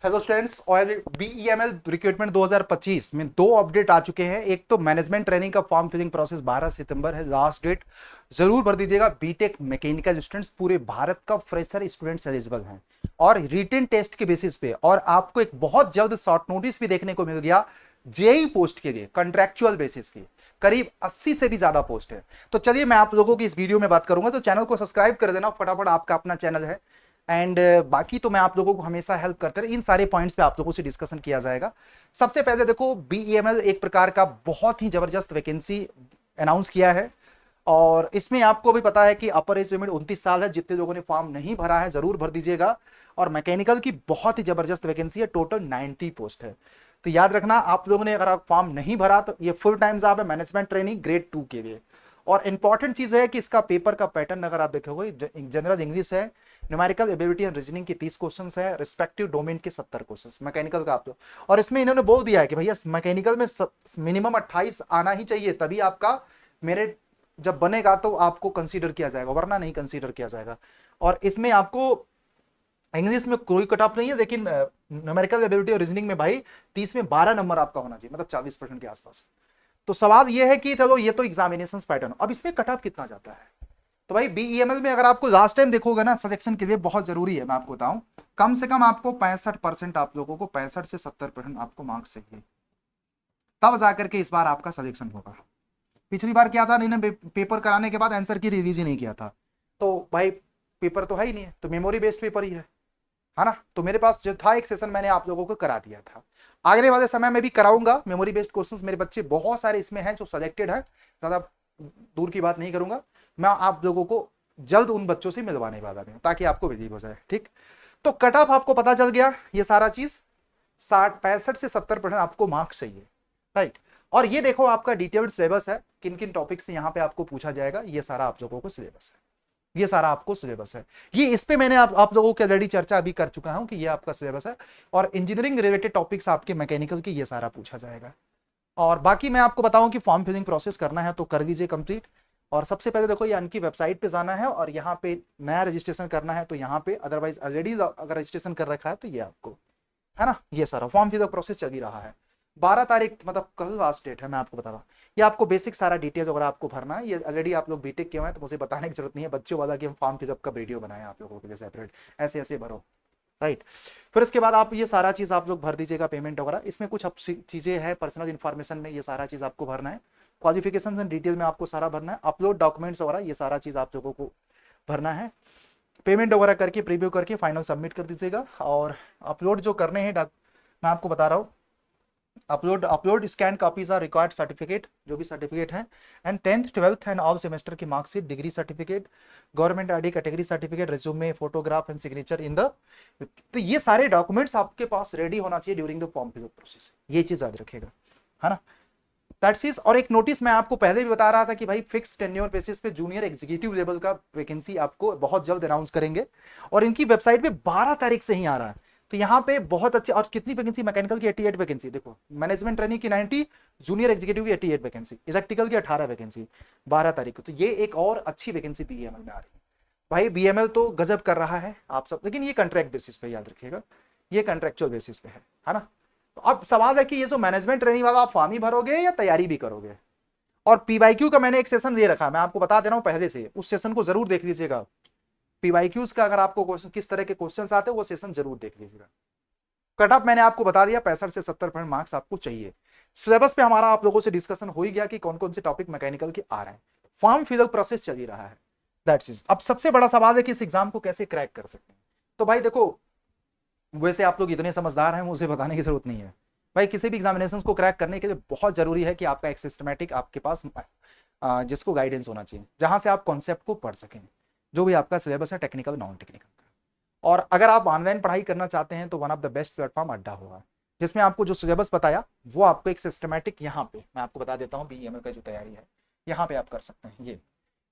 Hello students, और BEML recruitment 2025 में दो अपडेट आ चुके हैं। एक तो मैनेजमेंट ट्रेनिंग का फॉर्म फिलिंग प्रोसेस 12 सितंबर है लास्ट डेट। जरूर भर दीजिएगा। बीटेक मैकेनिकल स्टूडेंट्स पूरे भारत का फ्रेशर स्टूडेंट्स एलिजिबल हैं और रिटन टेस्ट के बेसिस पे। और आपको एक बहुत जल्द शॉर्ट नोटिस भी देखने को मिल गया जेई पोस्ट के लिए कॉन्ट्रेक्चुअल बेसिस की। करीब 80 से भी ज्यादा पोस्ट है। तो चलिए मैं आप लोगों की इस वीडियो में बात करूंगा, तो चैनल को सब्सक्राइब कर देना फटाफट, आपका अपना चैनल है। एंड बाकी तो मैं आप लोगों को हमेशा हेल्प करते रहे, इन सारे पॉइंट्स पे आप लोगों से डिस्कशन किया जाएगा। सबसे पहले देखो, बीईएमएल एक प्रकार का बहुत ही जबरदस्त वैकेंसी अनाउंस किया है। और इसमें आपको भी पता है कि अपर एज लिमिट 29 साल है। जितने लोगों ने फॉर्म नहीं भरा है जरूर भर दीजिएगा। और मैकेनिकल की बहुत ही जबरदस्त वैकेंसी है, टोटल 90 पोस्ट है। तो याद रखना, आप लोगों ने अगर आप फॉर्म नहीं भरा तो ये फुल टाइम जॉब है, मैनेजमेंट ट्रेनिंग ग्रेड 2 के लिए। और इंपॉर्टेंट चीज है कि इसका पेपर का पैटर्न अगर आप देखोगे, जनरल इंग्लिश है, न्यूमेरिकल एबिलिटी एंड रीजनिंग के 30 क्वेश्चंस है, रिस्पेक्टिव डोमेन के 70 क्वेश्चंस मैकेनिकल का आप लोग। और इसमें इन्होंने बोल दिया है कि भैया मैकेनिकल में मिनिमम 28 आना ही चाहिए, तभी आपका मेरिट जब बनेगा तो आपको कंसीडर किया जाएगा, वरना नहीं कंसीडर किया जाएगा। और इसमें आपको इंग्लिश में कोई कट ऑफ नहीं है, लेकिन न्यूमेरिकल एबिलिटी और रीजनिंग में भाई 30 में 12 नंबर आपका होना चाहिए, मतलब 40% के आसपास। तो सवाल यह है कि चलो ये तो एग्जामिनेशन पैटर्न, अब इसमें कट ऑफ कितना जाता है। तो भाई बीईएमएल में अगर आपको लास्ट टाइम देखोगे ना, सिलेक्शन के लिए बहुत जरूरी है, मैं आपको बताऊं, कम से कम आपको 65%, आप लोगों को 65 से 70% आपको मार्क्स चाहिए, तब जाकर के इस बार आपका सिलेक्शन होगा। पिछली बार क्या था, इन्होंने पेपर कराने के बाद आंसर की रिवीजन नहीं किया था। तो भाई पेपर तो है ही नहीं है, तो मेमोरी बेस्ड पेपर ही है ना। तो मेरे पास जो था एक सेशन मैंने आप लोगों को करा दिया था। आगे वाले समय में भी कराऊंगा मेमोरी बेस्ड क्वेश्चंस। मेरे बच्चे बहुत सारे इसमें हैं जो सिलेक्टेड है, ज्यादा दूर की बात नहीं करूंगा। मैं आप लोगों को जल्द उन बच्चों से मिलवाने वाला हूं ताकि आपको रिलीव हो जाए, ठीक। तो कट ऑफ आपको पता चल गया, ये सारा चीज 65 से 70% आपको मार्क्स चाहिए, राइट। और ये देखो आपका डिटेल्ड सिलेबस है, किन किन टॉपिक से यहाँ पे आपको पूछा जाएगा, ये सारा आप लोगों को सिलेबस है, ये सारा आपको सिलेबस है। ये इस पे मैंने आप लोगों की ऑलरेडी चर्चा अभी कर चुका हूं कि ये आपका सिलेबस है। और इंजीनियरिंग रिलेटेड टॉपिक्स आपके मैकेनिकल के, ये सारा पूछा जाएगा। और बाकी मैं आपको बताऊं कि फॉर्म फिलिंग प्रोसेस करना है तो कर लीजिए कंप्लीट। और सबसे पहले देखो, ये इनकी वेबसाइट पे जाना है और यहाँ पे नया रजिस्ट्रेशन करना है तो यहाँ पे, अदरवाइज ऑलरेडी अगर रजिस्ट्रेशन कर रखा है तो ये आपको, है ना, ये सारा फॉर्म फिलअप प्रोसेस चल ही रहा है। 12 तारीख मतलब कल लास्ट डेट है, मैं आपको बता रहा हूँ। ये आपको बेसिक सारा डिटेल अगर आपको भरना है, ये ऑलरेडी आप लोग बीटेक के हैं तो मुझे बताने की जरूरत नहीं है बच्चों वाला कि हम फॉर्म फिलअप का वीडियो बनाए आप लोगों के लिए सेपरेट, ऐसे ऐसे भरो, राइट। फिर इसके बाद आप ये सारा चीज आप लोग भर दीजिएगा, पेमेंट वगैरह। इसमें कुछ चीजें हैं पर्सनल इन्फॉर्मेशन में, ये सारा चीज आपको भरना है। क्वालिफिकेशन एंड डिटेल में आपको सारा भरना है। अपलोड डॉक्यूमेंट्स वगैरह, ये सारा चीज आप लोगों को भरना है। पेमेंट वगैरह करके प्रीव्यू करके फाइनल सबमिट कर दीजिएगा। और अपलोड जो करने हैं मैं आपको बता रहा हूँ, upload scan copies are required certificate, जो भी सर्टिफिकेट है, and 10th 12th and all semester की marksheet, degree certificate, government ID, category certificate, resume, photograph and signature in the. तो ये सारे डॉक्यूमेंट्स आपके पास रेडी होना चाहिए during the form fill up process, ये चीज याद रखेगा, है ना। That's is. और एक नोटिस मैं आपको पहले भी बता रहा था कि भाई फिक्स टेन्योर बेसिस पे जूनियर एग्जीक्यूटिव लेवल का वैकेंसी आपको बहुत जल्द अनाउंस करेंगे। और इनकी वेबसाइट पे 12 तारीख से ही आ रहा है। तो यहाँ पे बहुत अच्छे, और कितनी वैकेंसी, मैकेनिकल की 88 वैकेंसी देखो, मैनेजमेंट ट्रेनिंग की 90, जूनियर एग्जीक्यूटिव की 88 वैकेंसी, इलेक्ट्रिकल की 18 वैकेंसी 12 तारीख को। तो ये एक और अच्छी वैकेंसी बीएमएल में आ रही है। भाई बीएमएल तो गजब कर रहा है आप सब, लेकिन ये कॉन्ट्रैक्ट बेसिस पे, याद रखिएगा, ये कॉन्ट्रेक्चुअल बेसिस पे है ना। तो अब सवाल है कि ये जो मैनेजमेंट ट्रेनिंग वाला आप फॉर्म ही भरोगे या तैयारी भी करोगे। और पीवाईक्यू का मैंने एक सेशन ले रखा है, मैं आपको बता दे रहा हूं पहले से, उस सेशन को जरूर देख लीजिएगा। पीवाईक्यूज का अगर आपको क्वेश्चन, किस तरह के क्वेश्चन आते हैं, वो सेशन जरूर देख लीजिएगा। कट ऑफ मैंने आपको बता दिया, 65 से 70% मार्क्स आपको चाहिए। सिलेबस पे हमारा आप लोगों से डिस्कशन हो ही गया कि कौन कौन से टॉपिक मैकेनिकल के आ रहे हैं। फॉर्म फिलअप प्रोसेस चल ही रहा है, दैट्स इज। अब सबसे बड़ा सवाल है कि इस एग्जाम को कैसे क्रैक कर सकते हैं। तो भाई देखो, वैसे आप लोग इतने समझदार हैं, मुझे बताने की जरूरत नहीं है। भाई किसी भी एग्जामिनेशन को क्रैक करने के लिए बहुत जरूरी है कि आपका एक सिस्टमैटिक आपके पास जिसको गाइडेंस होना चाहिए, जहां से आप कॉन्सेप्ट को पढ़ सकें, जो भी आपका सिलेबस है, टेक्निकल नॉन टेक्निकल का। और अगर आप ऑनलाइन पढ़ाई करना चाहते हैं तो one of the best platform अड्डा होगा, जिसमें आपको जो सिलेबस बताया वो आपको एक सिस्टमैटिक, यहाँ पे मैं आपको बता देता हूँ बीईएमएल का जो तैयारी है, यहाँ पे आप कर सकते हैं। ये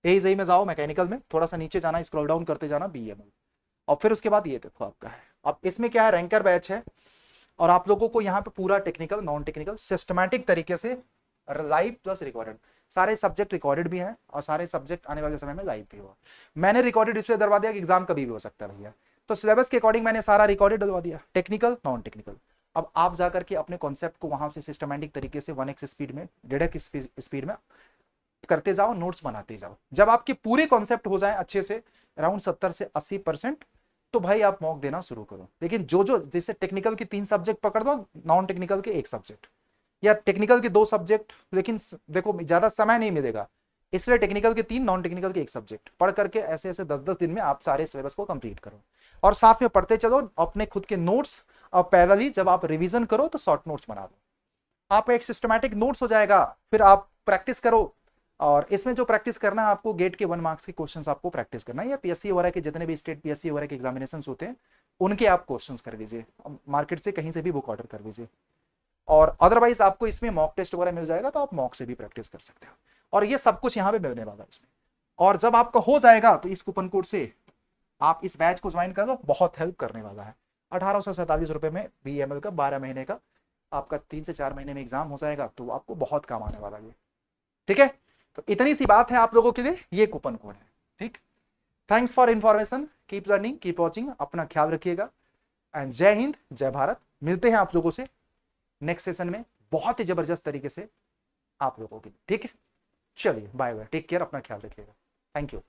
एई में जाओ, मैकेनिकल में थोड़ा सा नीचे जाना, स्क्रॉल डाउन करते जाना, बीईएमएल। और फिर उसके बाद ये देखो आपका है। अब इसमें क्या है, रैंकर बैच है। और आप लोगों को यहाँ पे पूरा टेक्निकल नॉन टेक्निकल सिस्टमैटिक तरीके से लाइव प्लस रिकॉर्डेड, सारे सब्जेक्ट रिकॉर्डेड भी हैं और सारे सब्जेक्ट आने वाले समय में लाइव भी हुआ। मैंने रिकॉर्डेड इसलिए दरवा दिया कि एग्जाम कभी भी हो सकता है भैया। तो सिलेबस के अकॉर्डिंग मैंने सारा रिकॉर्डेड करवा दिया, टेक्निकल नॉन टेक्निकल। अब आप जाकर के अपने कॉन्सेप्ट को वहां से सिस्टमैटिक तरीके से 1x स्पीड में, 1.5x स्पीड में करते जाओ, नोट्स बनाते जाओ। जब आपके पूरे कॉन्सेप्ट हो जाए अच्छे से, अराउंड 70 से 80%, तो भाई आप मॉक देना शुरू करो। लेकिन जो जो जैसे टेक्निकल के 3 सब्जेक्ट पकड़ दो, नॉन टेक्निकल के 1 सब्जेक्ट, या टेक्निकल के 2 सब्जेक्ट, लेकिन देखो ज्यादा समय नहीं मिलेगा, इसलिए टेक्निकल के 3, नॉन टेक्निकल के 1 सब्जेक्ट पढ़ करके ऐसे ऐसे 10-10 दिन में आप सारे सिलेबस को कंप्लीट करो। और साथ में पढ़ते चलो अपने खुद के नोट्स, और पैरेलली जब आप रिवीजन करो तो शॉर्ट नोट्स बना दो, आपका एक सिस्टमैटिक नोट्स हो जाएगा। फिर आप प्रैक्टिस करो, और इसमें जो प्रैक्टिस करना है आपको, गेट के 1 मार्क्स के क्वेश्चंस आपको प्रैक्टिस करना है, या पीएससी वगैरह के जितने भी स्टेट पीएससी वगैरह के एग्जामिनेशन होते हैं उनके आप क्वेश्चंस कर लीजिए, मार्केट से कहीं से भी बुक ऑर्डर कर लीजिए। और अदरवाइज आपको इसमें मॉक टेस्ट वगैरह मिल जाएगा, तो आप मॉक से भी प्रैक्टिस कर सकते हो। और ये सब कुछ यहाँ पे मिलने वाला है इसमें। और जब आपका हो जाएगा तो इस कूपन कोड से आप इस बैच को ज्वाइन कर लो, बहुत हेल्प करने वाला है। 1847 रुपए में BEML का 12 महीने का आपका 3 से 4 महीने में एग्जाम हो जाएगा, तो आपको बहुत काम आने वाला है। ठीक है, तो इतनी सी बात है आप लोगों के लिए, ये कूपन कोड है। ठीक, thanks for information, keep learning, keep watching, अपना ख्याल रखिएगा, एंड जय हिंद, जय भारत। मिलते हैं आप लोगों से नेक्स्ट सेशन में बहुत ही जबरदस्त तरीके से आप लोगों के लिए। ठीक है, चलिए बाय बाय, टेक केयर, अपना ख्याल रखिएगा, थैंक यू।